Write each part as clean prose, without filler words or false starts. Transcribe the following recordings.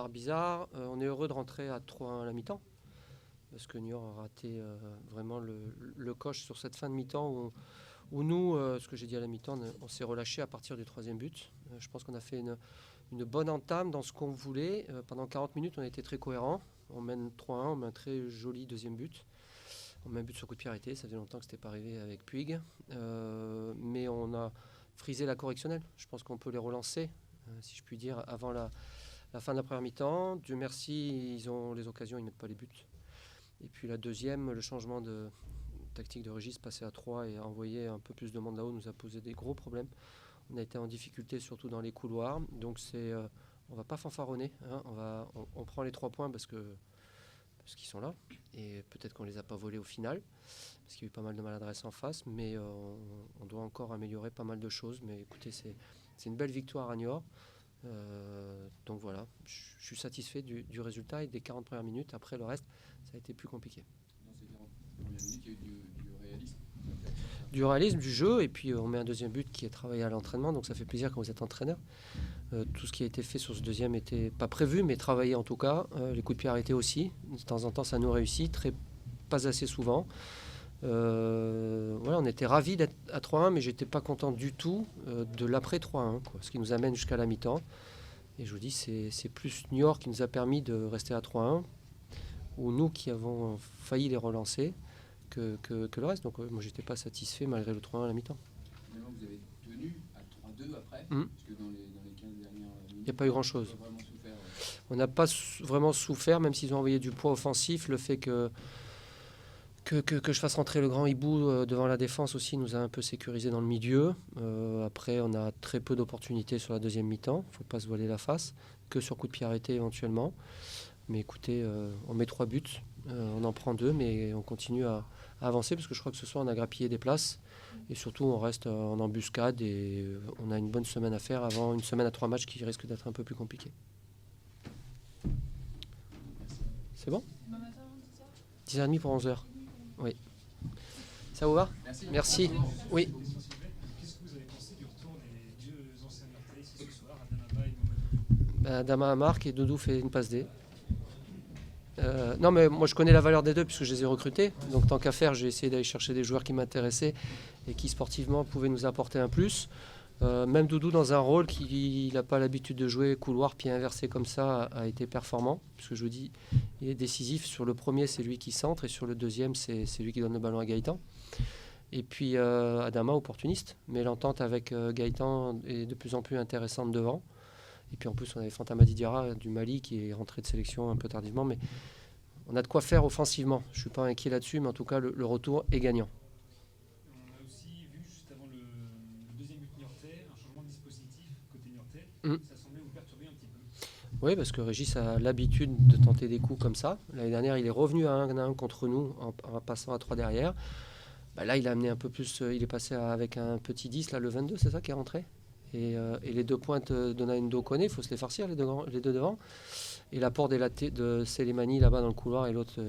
bizarre. On est heureux de rentrer à 3-1 à la mi-temps, parce que Niort a raté vraiment le coche sur cette fin de mi-temps où nous, ce que j'ai dit à la mi-temps, on s'est relâché à partir du troisième but. Je pense qu'on a fait une bonne entame dans ce qu'on voulait. Pendant 40 minutes, on a été très cohérents. On mène 3-1, on met un très joli deuxième but. On met un but sur coup de pied arrêté, ça faisait longtemps que ce n'était pas arrivé avec Puig. Mais on a frisé la correctionnelle. Je pense qu'on peut les relancer, si je puis dire, avant la fin de la première mi-temps. Dieu merci, ils ont les occasions, ils ne mettent pas les buts. Et puis la deuxième, le changement de tactique de Régis, passer à 3 et envoyer un peu plus de monde là-haut, nous a posé des gros problèmes. On a été en difficulté surtout dans les couloirs. Donc on ne va pas fanfaronner. Hein. On prend les 3 points parce qu'ils sont là. Et peut-être qu'on ne les a pas volés au final, parce qu'il y a eu pas mal de maladresse en face. Mais on doit encore améliorer pas mal de choses. Mais écoutez, c'est une belle victoire à Niort. Donc voilà, je suis satisfait du résultat et des 40 premières minutes. Après, le reste, ça a été plus compliqué. Dans ces 40 premières minutes, il y a eu du réalisme. Du réalisme, du jeu, et puis on met un deuxième but qui est travaillé à l'entraînement, donc ça fait plaisir quand vous êtes entraîneur. Tout ce qui a été fait sur ce deuxième n'était pas prévu, mais travaillé en tout cas. Les coups de pied arrêtés aussi, de temps en temps ça nous réussit, pas assez souvent. Voilà, on était ravis d'être à 3-1, mais j'étais pas content du tout de l'après 3-1, quoi, ce qui nous amène jusqu'à la mi-temps. Et je vous dis, c'est plus Niort qui nous a permis de rester à 3-1, ou nous qui avons failli les relancer, que le reste. Donc moi j'étais pas satisfait malgré le 3-1 à la mi-temps. Finalement vous avez tenu à 3-2 après, parce que dans les 15 dernières minutes, il n'y a pas eu grand-chose. On n'a pas vraiment souffert, même s'ils ont envoyé du poids offensif. Le fait que je fasse rentrer le grand hibou devant la défense aussi nous a un peu sécurisé dans le milieu. Après, on a très peu d'opportunités sur la deuxième mi-temps. Il ne faut pas se voiler la face, que sur coup de pied arrêté éventuellement. Mais écoutez, on met 3 buts, on en prend 2, mais on continue à avancer parce que je crois que ce soir on a grappillé des places et surtout on reste en embuscade et on a une bonne semaine à faire avant une semaine à 3 matchs qui risque d'être un peu plus compliquée. C'est bon ? 10h30 pour 11h. Oui. Ça vous va ? Merci. Oui. Qu'est-ce que vous avez pensé du retour des deux anciens Niortais ici ce soir, Adama et Mamadou ? Adama marque et Doudou fait une passe D. Non mais moi je connais la valeur des deux puisque je les ai recrutés, donc tant qu'à faire j'ai essayé d'aller chercher des joueurs qui m'intéressaient et qui sportivement pouvaient nous apporter un plus. Même Doudou dans un rôle qu'il n'a pas l'habitude de jouer, couloir, pied inversé comme ça, a été performant, puisque je vous dis, il est décisif. Sur le premier c'est lui qui centre et sur le deuxième c'est lui qui donne le ballon à Gaëtan. Et puis Adama opportuniste, mais l'entente avec Gaëtan est de plus en plus intéressante devant. Et puis en plus, on avait Fantamadi Diarra du Mali qui est rentré de sélection un peu tardivement. Mais on a de quoi faire offensivement. Je ne suis pas inquiet là-dessus, mais en tout cas, le retour est gagnant. On a aussi vu juste avant le deuxième but niortais un changement de dispositif côté niortais. Ça semblait vous perturber un petit peu. Oui, parce que Régis a l'habitude de tenter des coups comme ça. L'année dernière, il est revenu à 1-1 contre nous en passant à 3 derrière. Là, il a amené un peu plus. Il est passé avec un petit 10, là, le 22, c'est ça qui est rentré ? Et les deux pointes d'Onaendo Koné, il faut se les farcir, les deux devant. Et l'apport de Selemani là-bas dans le couloir et l'autre.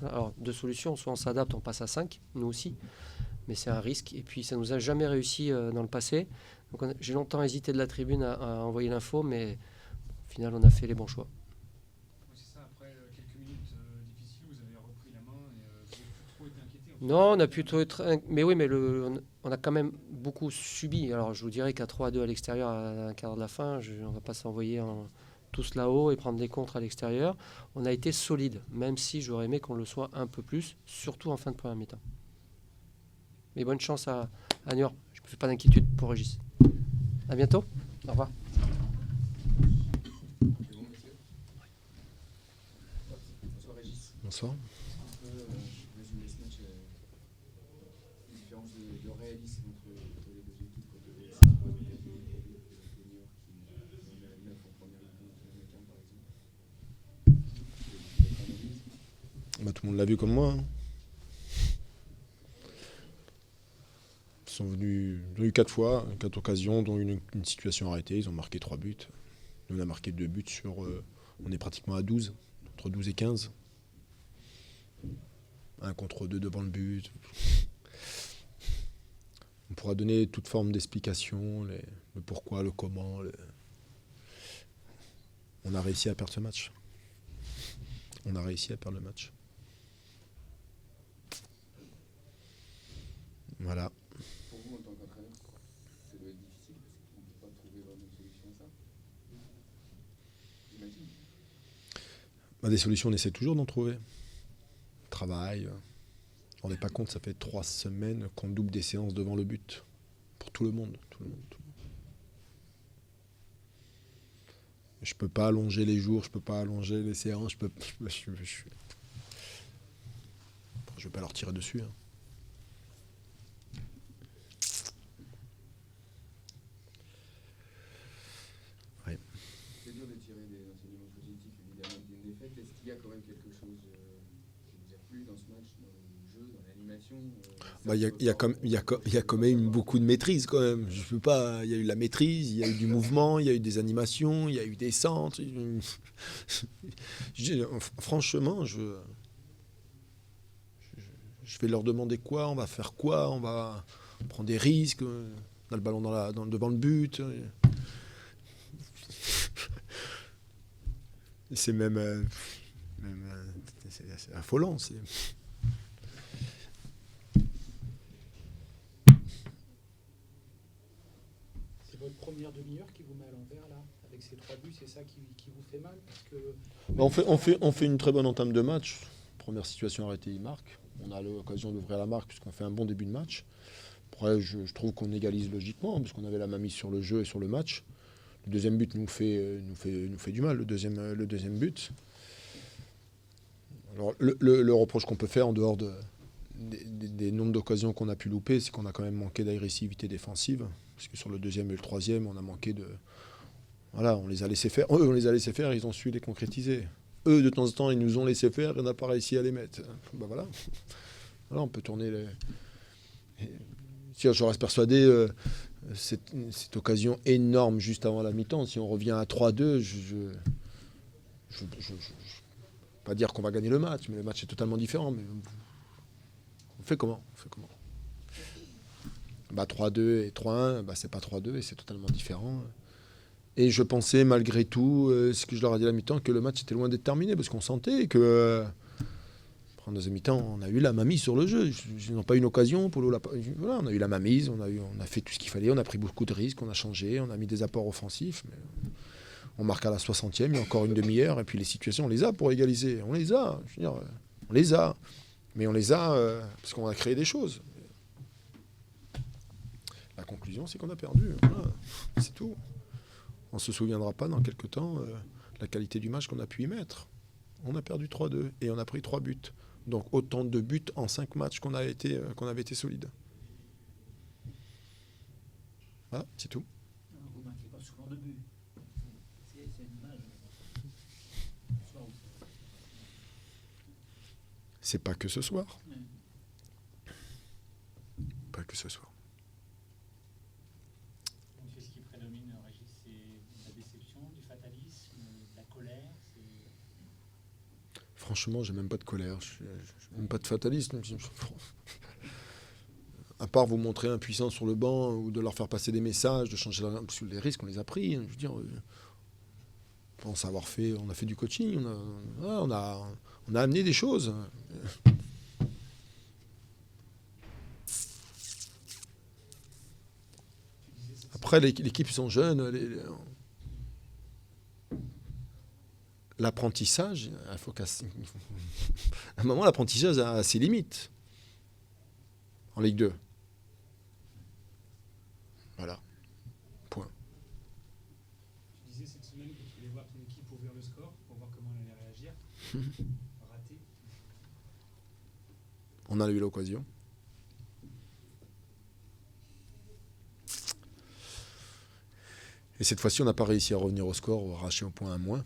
Alors, deux solutions. Soit on s'adapte, on passe à 5, nous aussi. Mais c'est un risque. Et puis, ça ne nous a jamais réussi dans le passé. Donc, j'ai longtemps hésité de la tribune à envoyer l'info, mais au final, on a fait les bons choix. Oui, c'est ça. Après quelques minutes difficiles, vous avez repris la main et vous n'avez plus trop été inquiété. Non, on a plutôt être. Mais oui, mais on a quand même beaucoup subi. Alors je vous dirais qu'à 3-2 à l'extérieur à un quart de la fin, on ne va pas s'envoyer tous là-haut et prendre des contres à l'extérieur. On a été solide, même si j'aurais aimé qu'on le soit un peu plus, surtout en fin de première mi-temps. Mais bonne chance à Niort. Je ne me fais pas d'inquiétude pour Régis. À bientôt. Au revoir. Bonsoir. De réalisme entre les deux équipes, Tout le monde l'a vu comme moi. Ils sont venus, ils ont eu 4 fois, 4 occasions, dont une situation arrêtée. Ils ont marqué 3 buts. Nous, on a marqué 2 buts sur. On est pratiquement à 12, entre 12 et 15. 1 contre 2 devant le but. On pourra donner toute forme d'explication, le pourquoi, le comment. On a réussi à perdre ce match. On a réussi à perdre le match. Voilà. Pour vous, en tant qu'entraîneur, ça doit être difficile parce qu'on ne peut pas trouver vraiment de solution à ça. J'imagine. Des solutions, on essaie toujours d'en trouver. Travail. On n'est pas compte, ça fait 3 semaines qu'on double des séances devant le but. Pour tout le monde. Je peux pas allonger les jours, je peux pas allonger les séances, je vais pas leur tirer dessus. Hein. Ouais. C'est dur de tirer des enseignements positifs, évidemment, d'une défaite. Est-ce qu'il y a quand même quelque chose qui vous a plu dans ce match, dans le jeu, dans l'animation Il y a quand même beaucoup de maîtrise quand même. Je peux pas. Il y a eu la maîtrise, il y a eu du mouvement, il y a eu des animations, il y a eu des centres. Franchement, je vais leur demander quoi, on va faire quoi, on va prendre des risques, on a le ballon devant le but. C'est même c'est affolant. C'est votre première demi-heure qui vous met à l'envers là, avec ces 3 buts, c'est ça qui vous fait mal parce que on fait une très bonne entame de match. Première situation arrêtée, il marque. On a l'occasion d'ouvrir la marque puisqu'on fait un bon début de match. Après, je trouve qu'on égalise logiquement parce qu'on avait la main mise sur le jeu et sur le match. Le deuxième but nous fait du mal, le deuxième but. Alors, le reproche qu'on peut faire en dehors des nombres d'occasions qu'on a pu louper, c'est qu'on a quand même manqué d'agressivité défensive. Parce que sur le deuxième et le troisième, on a manqué de... Voilà, on les a laissés faire. Eux, on les a laissés faire, ils ont su les concrétiser. Eux, de temps en temps, ils nous ont laissé faire et on n'a pas réussi à les mettre. Voilà, on peut tourner les... Si je reste persuadé, cette occasion énorme juste avant la mi-temps, si on revient à 3-2, je pas dire qu'on va gagner le match, mais le match est totalement différent. Mais on fait comment 3-2 et 3-1, c'est pas 3-2 et c'est totalement différent. Et je pensais malgré tout, ce que je leur ai dit à la mi-temps, que le match était loin d'être terminé, parce qu'on sentait que en deuxième mi-temps, on a eu la mainmise sur le jeu. Ils n'ont pas eu une occasion. Voilà, on a eu la mainmise, on a fait tout ce qu'il fallait, on a pris beaucoup de risques, on a changé, on a mis des apports offensifs. Mais on marque à la 60e, il y a encore une demi-heure, et puis les situations, on les a pour égaliser. On les a, je veux dire, on les a. Mais on les a parce qu'on a créé des choses. La conclusion, c'est qu'on a perdu. Voilà, c'est tout. On ne se souviendra pas dans quelques temps la qualité du match qu'on a pu y mettre. On a perdu 3-2 et on a pris 3 buts. Donc autant de buts en 5 matchs qu'on avait été solide. Voilà, c'est tout. vous ne marquez pas souvent de buts. C'est une image. C'est pas que ce soir. Pas que ce soir. Donc c'est ce qui prédomine, Régis, c'est la déception, du fatalisme, de la colère. Franchement, j'ai même pas de colère, j'ai même pas de fatalisme. À part vous montrer impuissant sur le banc ou de leur faire passer des messages, de changer les risques, on les a pris. Je veux dire, on a fait du coaching, on a amené des choses. Après, l'équipe sont jeunes. L'apprentissage, il faut qu'à un moment, l'apprentissage a ses limites en Ligue 2. Voilà. Point. Tu disais cette semaine que tu voulais voir ton équipe ouvrir le score pour voir comment elle allait réagir. Raté. On a eu l'occasion. Et cette fois-ci, on n'a pas réussi à revenir au score, arracher un point au moins.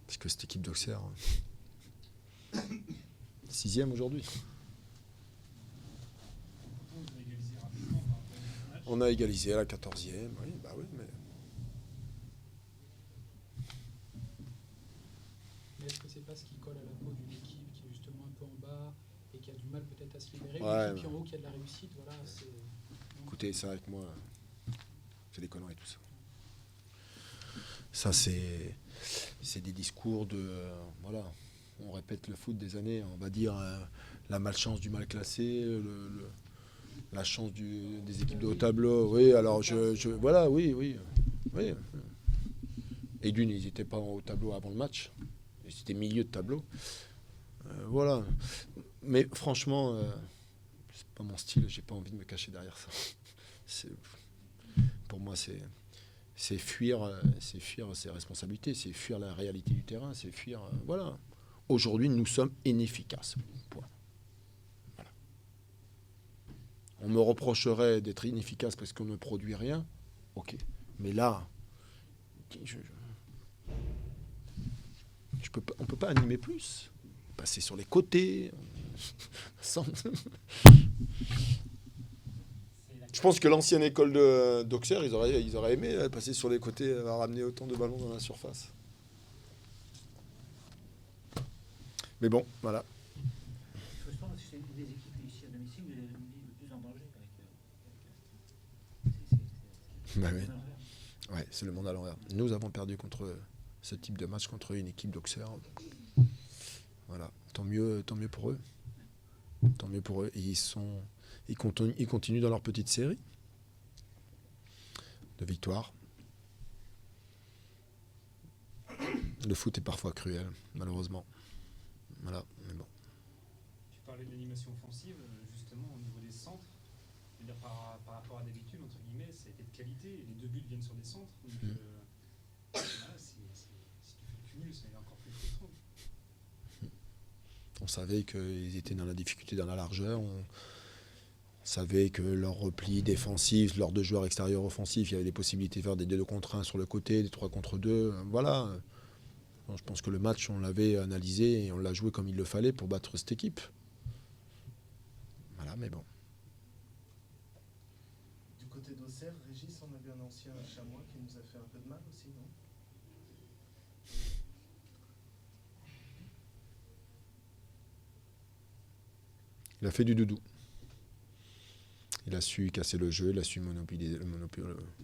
Parce que cette équipe d'Auxerre, 6e aujourd'hui. On a égalisé à la 14e, oui, mais... Mais est-ce que c'est pas ce qui colle à la peau d'une équipe qui est justement un peu en bas et qui a du mal peut-être à se libérer, une équipe en haut qui a de la réussite, voilà, c'est... Écoutez, ça avec moi, C'est des conneries tout ça. Ça, c'est des discours de... voilà, on répète le foot des années, on va dire la malchance du mal classé, la chance des équipes de haut tableau. Oui, alors voilà, oui. Et d'une, ils n'étaient pas en haut tableau avant le match. C'était milieu de tableau. Voilà. Mais franchement, c'est pas mon style, j'ai pas envie de me cacher derrière ça. Pour moi, c'est fuir ses responsabilités, c'est fuir la réalité du terrain, c'est fuir... voilà. Aujourd'hui, nous sommes inefficaces. Point. Voilà. On me reprocherait d'être inefficace parce qu'on ne produit rien. Ok. Mais là, on ne peut pas animer plus. Passer sur les côtés. Je pense que l'ancienne école d'Auxerre, ils auraient aimé passer sur les côtés, ramener autant de ballons dans la surface. Mais bon, voilà. Frustrant parce que c'est une des équipes ici à domicile où vous avez mis le plus en danger avec. Ouais, c'est le monde à l'envers. Nous avons perdu contre ce type de match contre une équipe d'Auxerre. Voilà, tant mieux pour eux. Tant mieux pour eux. Et ils continuent dans leur petite série de victoires. Le foot est parfois cruel, malheureusement. Voilà, mais bon. Tu parlais de l'animation offensive, justement, au niveau des centres. Je veux dire, par rapport à d'habitude, entre guillemets, ça a été de qualité. Les 2 buts viennent sur des centres. Donc, voilà, si tu fais le cumul, c'est encore plus frustrant. On savait qu'ils étaient dans la difficulté, dans la largeur. On savait que leur repli défensif, leurs 2 joueurs extérieurs offensifs, il y avait des possibilités de faire des 2 contre 1 sur le côté, des 3 contre 2. Voilà. Je pense que le match, on l'avait analysé et on l'a joué comme il le fallait pour battre cette équipe. Voilà, mais bon. Du côté d'Auxerre, Régis, on avait un ancien chamois qui nous a fait un peu de mal aussi, non? Il a fait du doudou. Il a su casser le jeu, il a su monopoliser le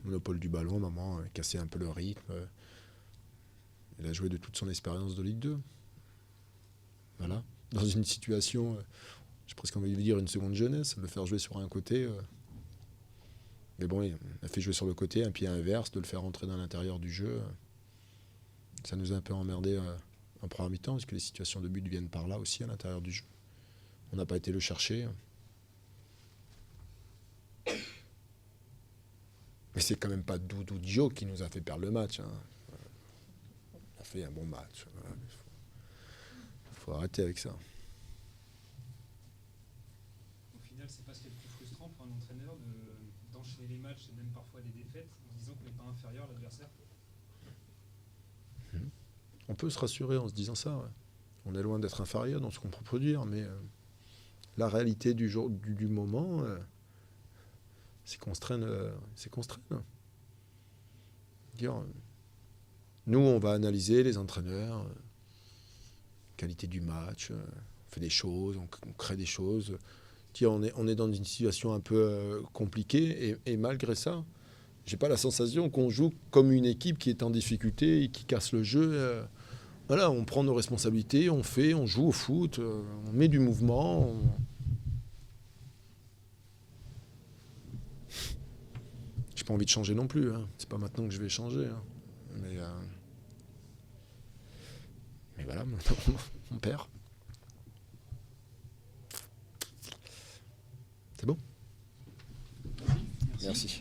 monopole du ballon, maman, casser un peu le rythme. Il a joué de toute son expérience de Ligue 2. Voilà. Dans une situation, j'ai presque envie de dire une seconde jeunesse, le faire jouer sur un côté. Mais bon, il a fait jouer sur le côté, un pied inverse, de le faire rentrer dans l'intérieur du jeu. Ça nous a un peu emmerdé en première mi-temps, parce que les situations de but viennent par là aussi, à l'intérieur du jeu. On n'a pas été le chercher. Mais c'est quand même pas Doudou Dio qui nous a fait perdre le match. On a fait un bon match. Voilà. Il faut arrêter avec ça. Au final, c'est pas ce qui est le plus frustrant pour un entraîneur d'enchaîner les matchs et même parfois des défaites en se disant qu'on n'est pas inférieur à l'adversaire. On peut se rassurer en se disant ça. Ouais. On est loin d'être inférieur dans ce qu'on peut produire, mais la réalité du moment, c'est contraint. Nous, on va analyser les entraîneurs, qualité du match, on fait des choses, on crée des choses. On est dans une situation un peu compliquée et malgré ça, j'ai pas la sensation qu'on joue comme une équipe qui est en difficulté et qui casse le jeu. Voilà, on prend nos responsabilités, on joue au foot, on met du mouvement. J'ai pas envie de changer non plus. Hein. C'est pas maintenant que je vais changer. Hein. Mais voilà, on perd. C'est bon. Merci. Merci.